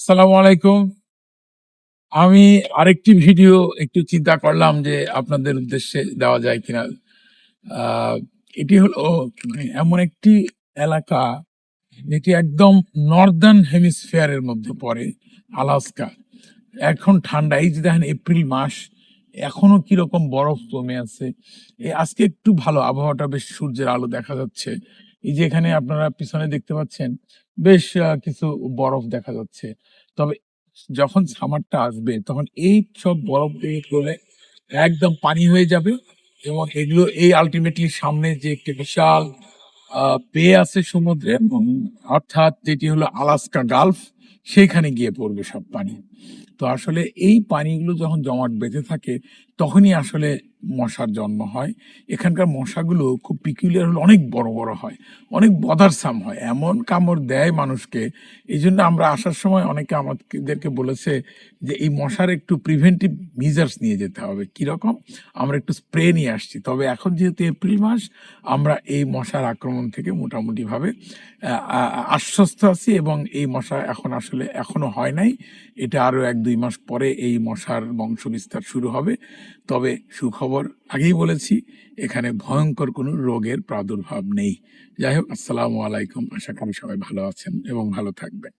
আসসালামু আলাইকুম। আমি আরেকটি ভিডিও একটু চিন্তা করলাম যে আপনাদের উদ্দেশ্যে দেওয়া যায় কিনা। আ এটি হলো মানে এমন একটি এলাকা যেটি একদম নর্দার্ন হেমিস্ফিয়ার এর মধ্যে পড়ে, আলাস্কা। এখন ঠান্ডা, এই যে দেখেন এপ্রিল মাস, এখনো কিরকম বরফ জমে আছে। আজকে একটু ভালো আবহাওয়াটা, বেশ সূর্যের আলো দেখা যাচ্ছে। এই যে এখানে আপনারা পিছনে দেখতে পাচ্ছেন বেশ কিছু বরফ দেখা যাচ্ছে। তবে যখন সামারটা আসবে তখন এই সব বরফগুলো গলে একদম পানি হয়ে যাবে এবং এগুলো আল্টিমেটলি সামনে যে একটি বিশাল বে আছে সমুদ্রে, অর্থাৎ যেটি হলো আলাস্কা গালফ, সেইখানে গিয়ে পড়বে সব পানি। তো আসলে এই পানিগুলো যখন জমাট বেঁধে থাকে তখনই আসলে মশার জন্ম হয়। এখানকার মশাগুলো খুব পিকুলিয়ার হলে অনেক বড় বড় হয়, অনেক বদারসাম হয়, এমন কামড় দেয় মানুষকে। এই জন্য আমরা আসার সময় অনেকে আমাদেরকে বলেছে যে এই মশার একটু প্রিভেন্টিভ মেজার্স নিয়ে যেতে হবে। কীরকম? আমরা একটু স্প্রে নিয়ে আসছি। তবে এখন যেহেতু এপ্রিল মাস, আমরা এই মশার আক্রমণ থেকে মোটামুটিভাবে আশ্বস্ত আছি এবং এই মশা এখন আসলে এখনো হয় নাই। এটা আরো ১-২ মাস পরে এই মশার বংশবিস্তার শুরু হবে। তবে সুখবর, আগেই বলেছি, এখানে ভয়ংকর কোনো রোগের প্রাদুর্ভাব নেই। যাই হোক, আসসালামু আলাইকুম। আশা করি সবাই ভালো আছেন এবং ভালো থাকবেন।